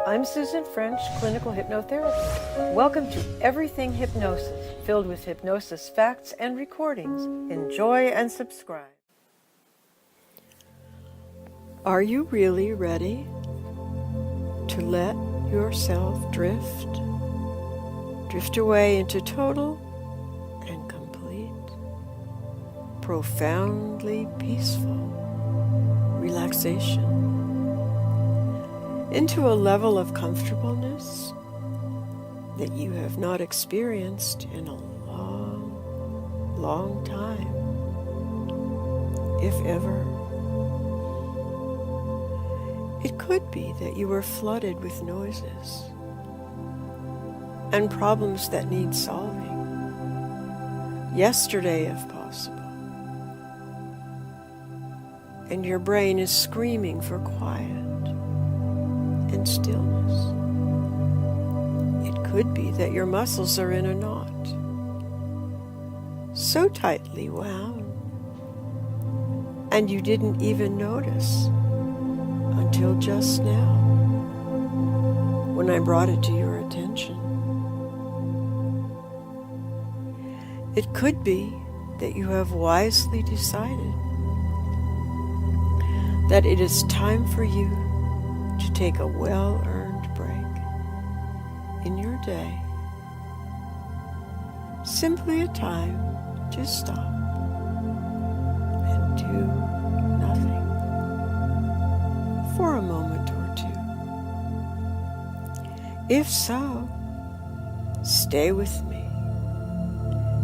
I'm Susan French, clinical hypnotherapist. Welcome to Everything Hypnosis, filled with hypnosis facts and recordings. Enjoy and subscribe. Are you really ready to let yourself drift away into total and complete, profoundly peaceful relaxation, into a level of comfortableness that you have not experienced in a long, long time, if ever? It could be that you were flooded with noises and problems that need solving, yesterday if possible, and your brain is screaming for quiet and stillness. It could be that your muscles are in a knot, so tightly wound, and you didn't even notice until just now, when I brought it to your attention. It could be that you have wisely decided that it is time for you to take a well-earned break in your day. Simply a time to stop and do nothing for a moment or two. If so, stay with me.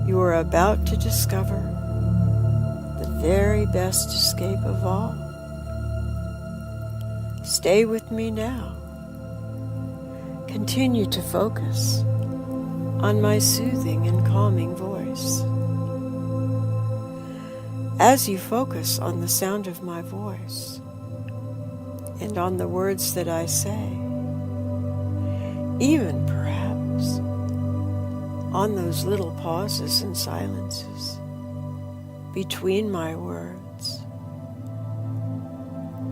You are about to discover the very best escape of all. Stay with me now. Continue to focus on my soothing and calming voice. As you focus on the sound of my voice and on the words that I say, even perhaps on those little pauses and silences between my words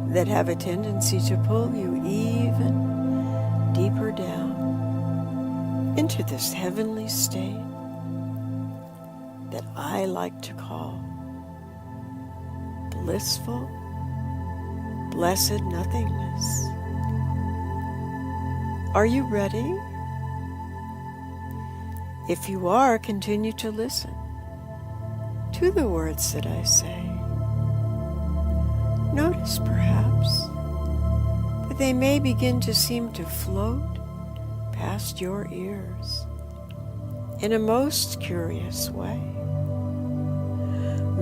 that have a tendency to pull you even deeper down into this heavenly state that I like to call blissful, blessed nothingness. Are you ready? If you are, continue to listen to the words that I say. Notice perhaps that they may begin to seem to float past your ears in a most curious way.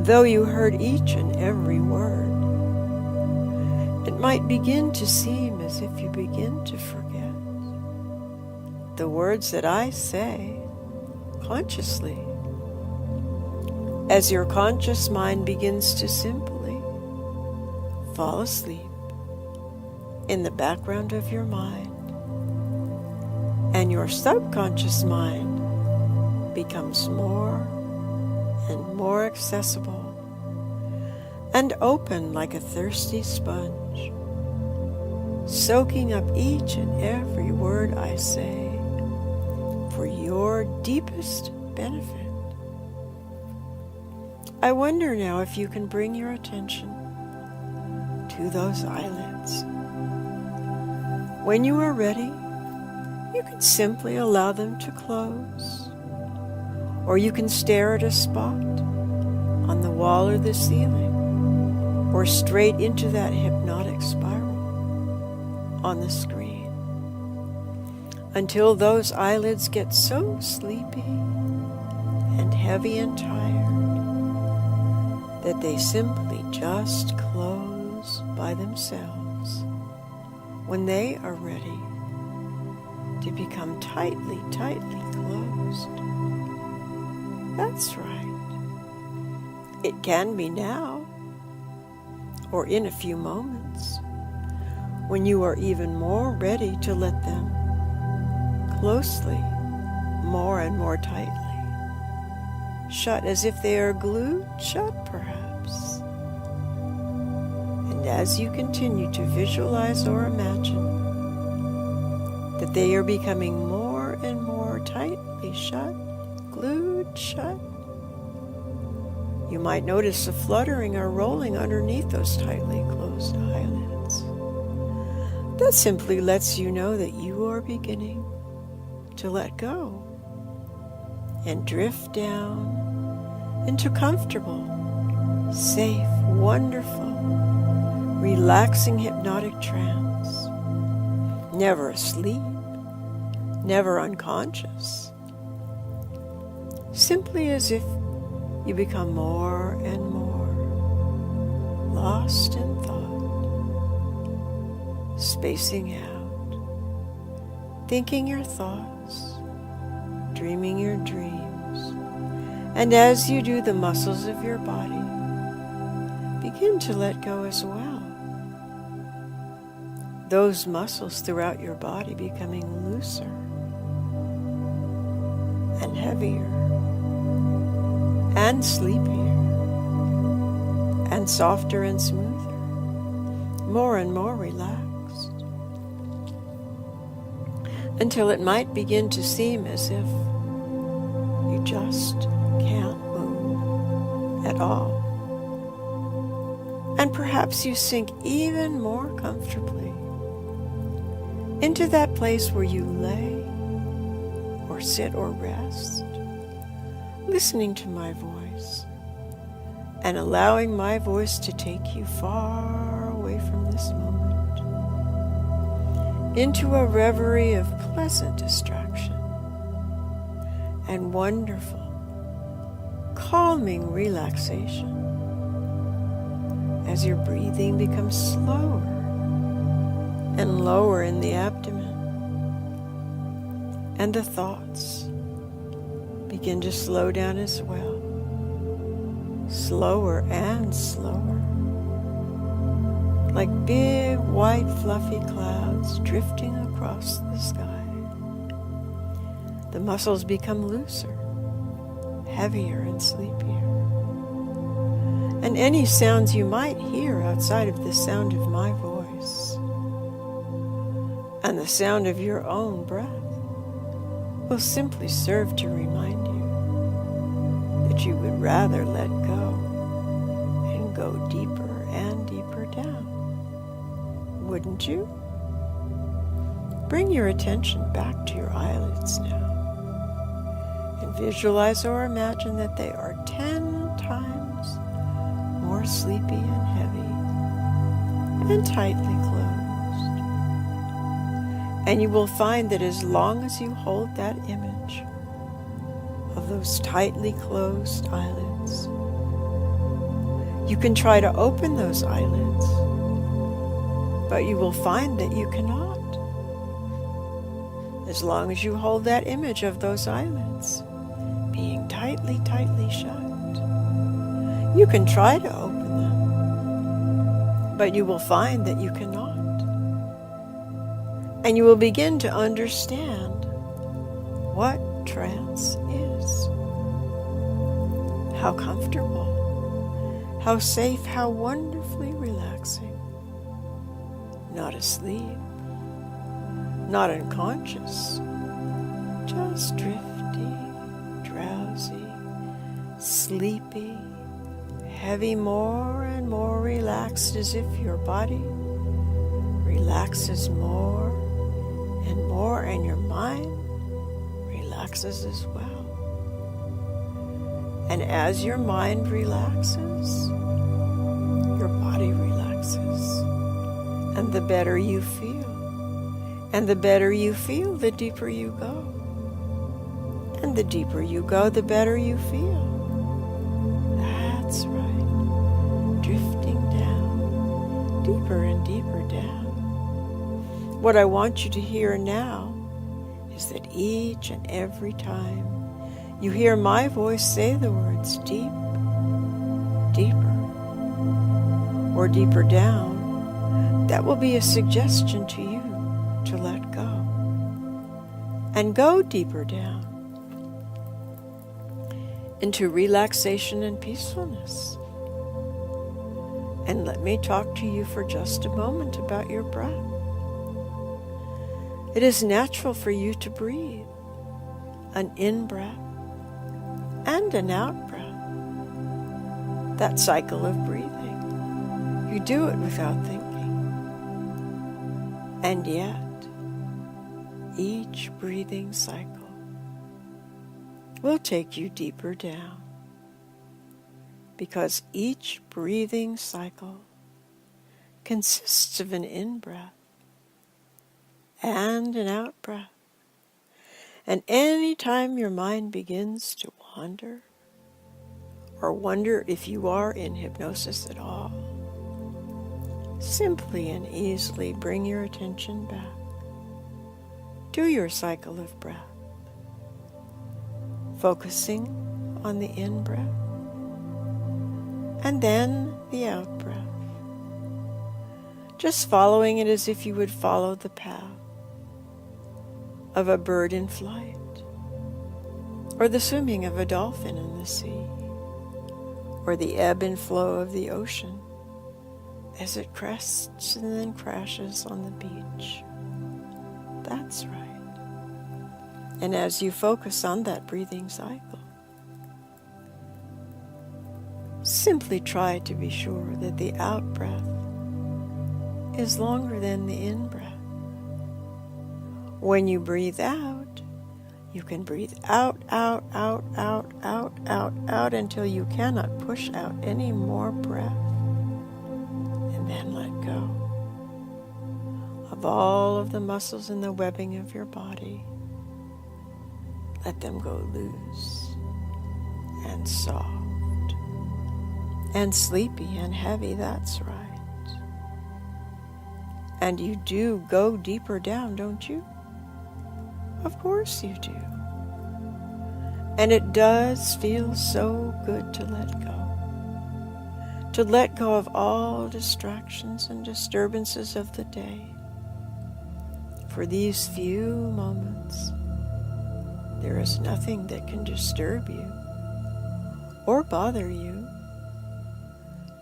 Though you heard each and every word, it might begin to seem as if you begin to forget the words that I say consciously, as your conscious mind begins to simply fall asleep in the background of your mind, and your subconscious mind becomes more and more accessible and open like a thirsty sponge, soaking up each and every word I say for your deepest benefit. I wonder now if you can bring your attention to those eyelids. When you are ready, you can simply allow them to close, or you can stare at a spot on the wall or the ceiling, or straight into that hypnotic spiral on the screen, until those eyelids get so sleepy and heavy and tired that they simply just close by themselves when they are ready to become tightly closed. That's right. It can be now, or in a few moments, when you are even more ready to let them closely, more and more tightly shut, as if they are glued shut, perhaps. And as you continue to visualize or imagine that they are becoming more and more tightly shut, glued shut. You might notice a fluttering or rolling underneath those tightly closed eyelids. That simply lets you know that you are beginning to let go and drift down into comfortable, safe, wonderful, relaxing hypnotic trance. Never asleep, never unconscious. Simply as if you become more and more lost in thought, spacing out, thinking your thoughts, dreaming your dreams. And as you do, the muscles of your body begin to let go as well. Those muscles throughout your body becoming looser and heavier and sleepier and softer and smoother, more and more relaxed, until it might begin to seem as if you just can't move at all. And perhaps you sink even more comfortably into that place where you lay or sit or rest, listening to my voice and allowing my voice to take you far away from this moment into a reverie of pleasant distraction and wonderful, calming relaxation as your breathing becomes slower and lower in the abdomen, and the thoughts begin to slow down as well, slower and slower, like big white fluffy clouds drifting across the sky. The muscles become looser, heavier and sleepier, and any sounds you might hear outside of the sound of my voice and the sound of your own breath will simply serve to remind you that you would rather let go and go deeper and deeper down. Wouldn't you? Bring your attention back to your eyelids now and visualize or imagine that they are 10 times more sleepy and heavy and tightly closed. And you will find that as long as you hold that image of those tightly closed eyelids, you can try to open those eyelids, but you will find that you cannot. As long as you hold that image of those eyelids being tightly, tightly shut, you can try to open them, but you will find that you cannot. And you will begin to understand what trance is. How comfortable, how safe, how wonderfully relaxing. Not asleep, not unconscious, just drifting, drowsy, sleepy, heavy, more and more relaxed, as if your body relaxes more and more, and your mind relaxes as well. And as your mind relaxes, your body relaxes. And the better you feel. And the better you feel, the deeper you go. And the deeper you go, the better you feel. That's right. Drifting down, deeper and deeper down. What I want you to hear now is that each and every time you hear my voice say the words deep, deeper, or deeper down, that will be a suggestion to you to let go and go deeper down into relaxation and peacefulness. And let me talk to you for just a moment about your breath. It is natural for you to breathe an in-breath and an out-breath. That cycle of breathing. You do it without thinking. And yet, each breathing cycle will take you deeper down, because each breathing cycle consists of an in-breath and an out-breath. And any time your mind begins to wander, or wonder if you are in hypnosis at all, simply and easily bring your attention back to your cycle of breath, focusing on the in-breath and then the out-breath, just following it as if you would follow the path of a bird in flight, or the swimming of a dolphin in the sea, or the ebb and flow of the ocean as it crests and then crashes on the beach. That's right. And as you focus on that breathing cycle, simply try to be sure that the out-breath is longer than the in-breath. When you breathe out, you can breathe out, out, out, out, out, out, out until you cannot push out any more breath. And then let go of all of the muscles in the webbing of your body. Let them go loose and soft and sleepy and heavy. That's right. And you do go deeper down, don't you? Of course you do. And it does feel so good to let go. To let go of all distractions and disturbances of the day. For these few moments, there is nothing that can disturb you or bother you.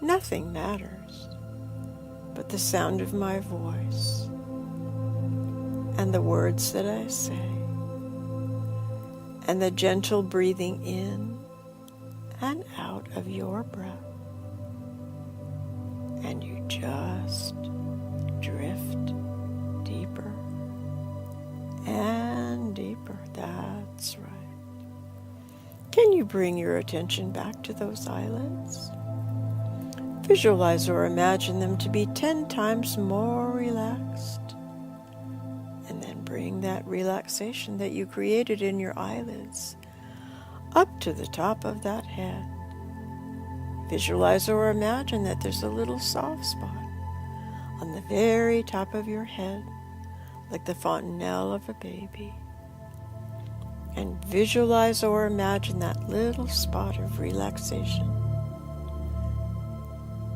Nothing matters but the sound of my voice and the words that I say, and the gentle breathing in and out of your breath. And you just drift deeper and deeper. That's right. Can you bring your attention back to those eyelids? Visualize or imagine them to be 10 times more relaxed. And then bring that relaxation that you created in your eyelids up to the top of that head. Visualize or imagine that there's a little soft spot on the very top of your head, like the fontanelle of a baby. And visualize or imagine that little spot of relaxation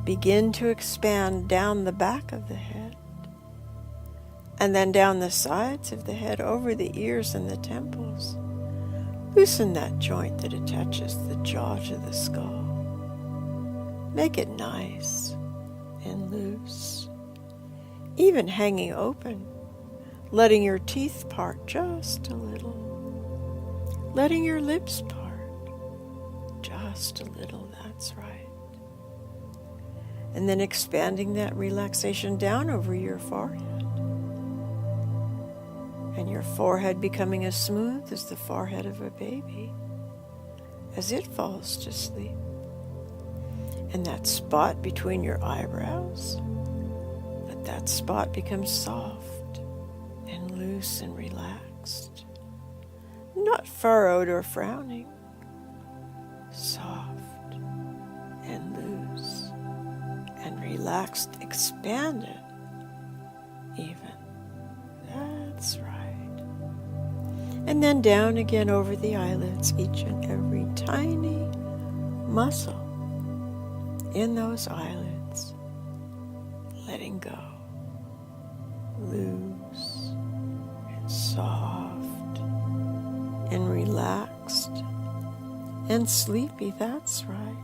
begin to expand down the back of the head, and then down the sides of the head, over the ears and the temples. Loosen that joint that attaches the jaw to the skull. Make it nice and loose, even hanging open, letting your teeth part just a little, letting your lips part just a little. That's right. And then expanding that relaxation down over your forehead. And your forehead becoming as smooth as the forehead of a baby as it falls to sleep. And that spot between your eyebrows, let that spot become soft and loose and relaxed. Not furrowed or frowning. Soft and loose and relaxed, expanded even. That's right. And then down again over the eyelids, each and every tiny muscle in those eyelids, letting go, loose and soft and relaxed and sleepy. That's right.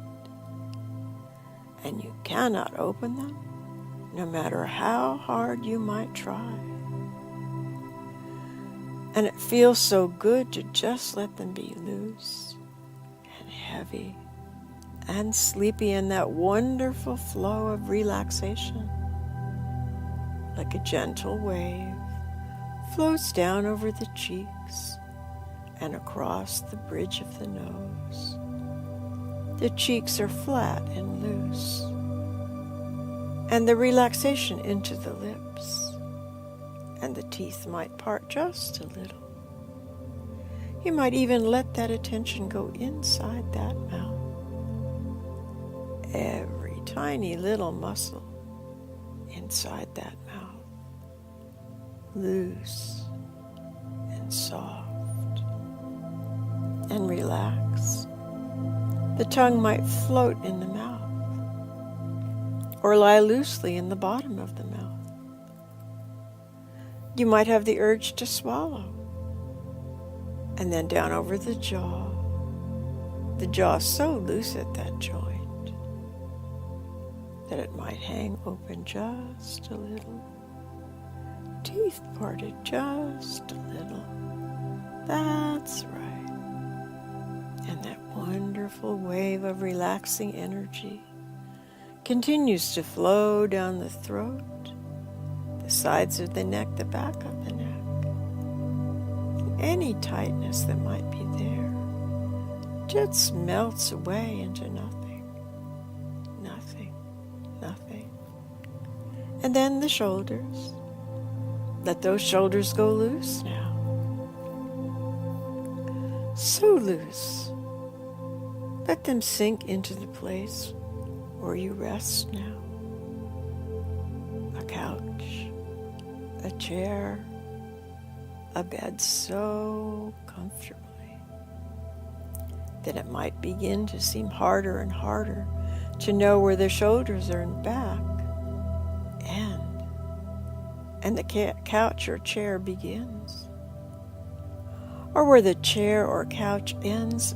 And you cannot open them, no matter how hard you might try. And it feels so good to just let them be loose and heavy and sleepy in that wonderful flow of relaxation. Like a gentle wave flows down over the cheeks and across the bridge of the nose. The cheeks are flat and loose, and the relaxation into the lips, and the teeth might part just a little. You might even let that attention go inside that mouth. Every tiny little muscle inside that mouth, loose and soft and relaxed. The tongue might float in the mouth or lie loosely in the bottom of the mouth. You might have the urge to swallow, and then down over the jaw so loose at that joint that it might hang open just a little, teeth parted just a little. That's right. And that wonderful wave of relaxing energy continues to flow down the throat, the sides of the neck, the back of the neck. Any tightness that might be there just melts away into nothing. And then the shoulders. Let those shoulders go loose now. So loose. Let them sink into the place where you rest now. A couch, a chair, a bed so comfortably that it might begin to seem harder and harder to know where the shoulders are and back and the couch or chair begins, or where the chair or couch ends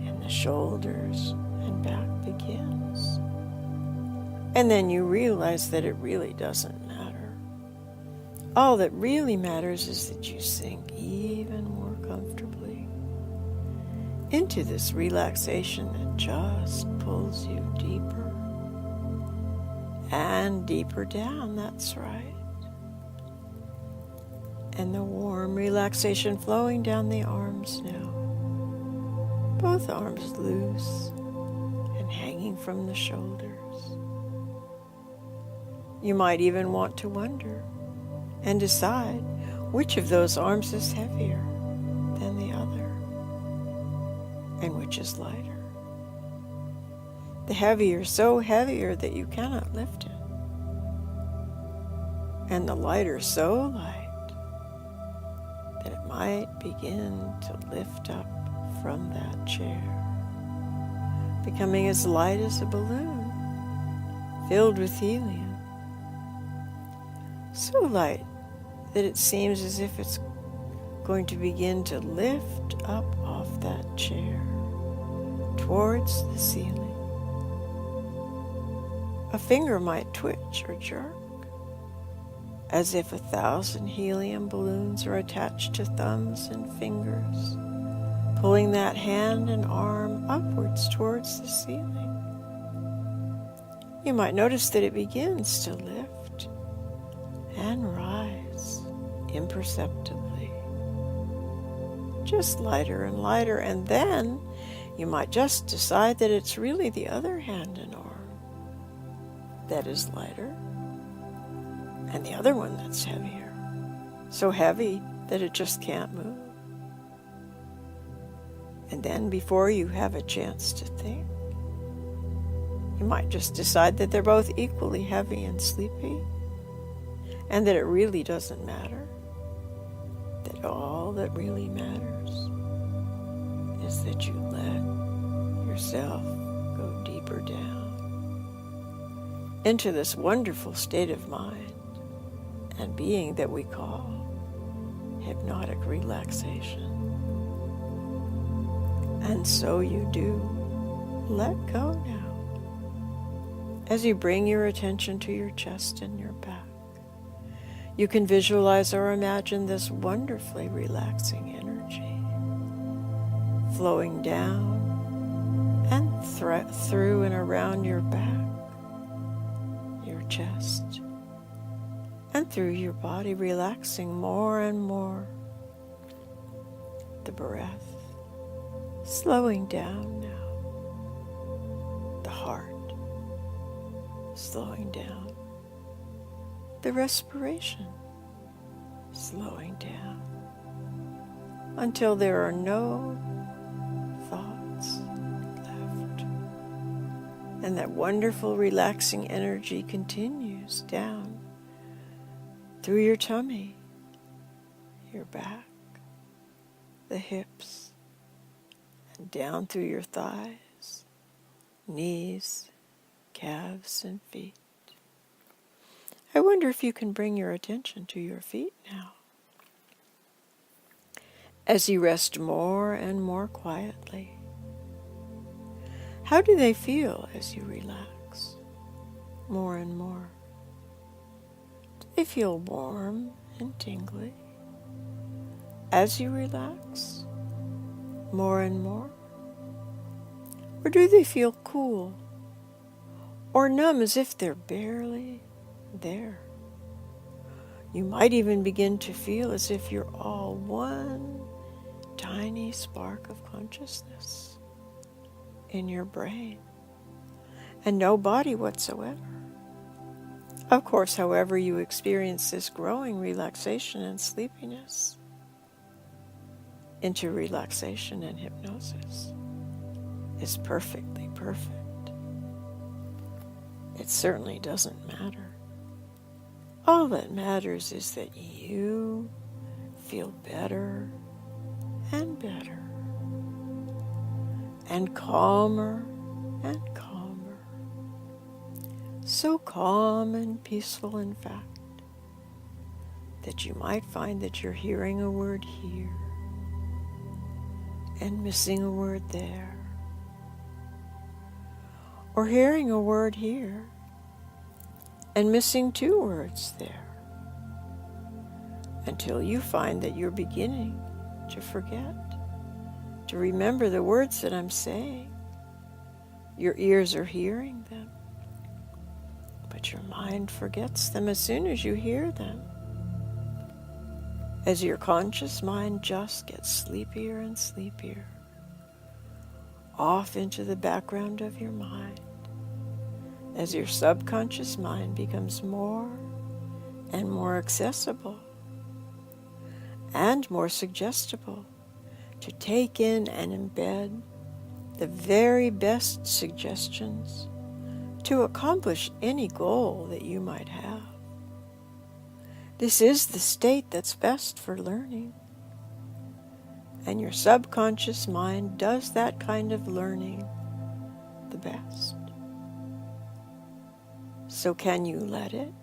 and the shoulders and back begins. And then you realize that it really doesn't matter. All that really matters is that you sink even more comfortably into this relaxation that just pulls you deeper and deeper down. That's right. And the warm relaxation flowing down the arms now. Both arms loose and hanging from the shoulders. You might even want to wonder and decide which of those arms is heavier than the other and which is lighter. The heavier so heavier that you cannot lift it, and the lighter so light that it might begin to lift up from that chair, becoming as light as a balloon filled with helium. So light that it seems as if it's going to begin to lift up off that chair towards the ceiling. A finger might twitch or jerk, as if 1,000 helium balloons are attached to thumbs and fingers, pulling that hand and arm upwards towards the ceiling. You might notice that it begins to lift and rise imperceptibly, just lighter and lighter, and then you might just decide that it's really the other hand and arm that is lighter, and the other one that's heavier, so heavy that it just can't move. And then before you have a chance to think, you might just decide that they're both equally heavy and sleepy, and that it really doesn't matter, that all that really matters is that you let yourself go deeper down into this wonderful state of mind and being that we call hypnotic relaxation. And so you do let go now as you bring your attention to your chest and your back. You can visualize or imagine this wonderfully relaxing energy flowing down and through and around your back, your chest, and through your body, relaxing more and more. The breath slowing down now. The heart slowing down. The respiration slowing down until there are no thoughts left. And that wonderful relaxing energy continues down through your tummy, your back, the hips, and down through your thighs, knees, calves, and feet. I wonder if you can bring your attention to your feet now. As you rest more and more quietly, how do they feel as you relax more and more? Do they feel warm and tingly as you relax more and more? Or do they feel cool or numb as if they're barely there? You might even begin to feel as if you're all one tiny spark of consciousness in your brain and no body whatsoever. Of course, however you experience this growing relaxation and sleepiness into relaxation and hypnosis is perfectly perfect. It certainly doesn't matter. All that matters is that you feel better and better, and calmer and calmer. So calm and peaceful, in fact, that you might find that you're hearing a word here and missing a word there, or hearing a word here and missing 2 words there, until you find that you're beginning to forget to remember the words that I'm saying. Your ears are hearing them, but your mind forgets them as soon as you hear them, as your conscious mind just gets sleepier and sleepier, off into the background of your mind, as your subconscious mind becomes more and more accessible and more suggestible to take in and embed the very best suggestions to accomplish any goal that you might have. This is the state that's best for learning, and your subconscious mind does that kind of learning the best. So can you let it?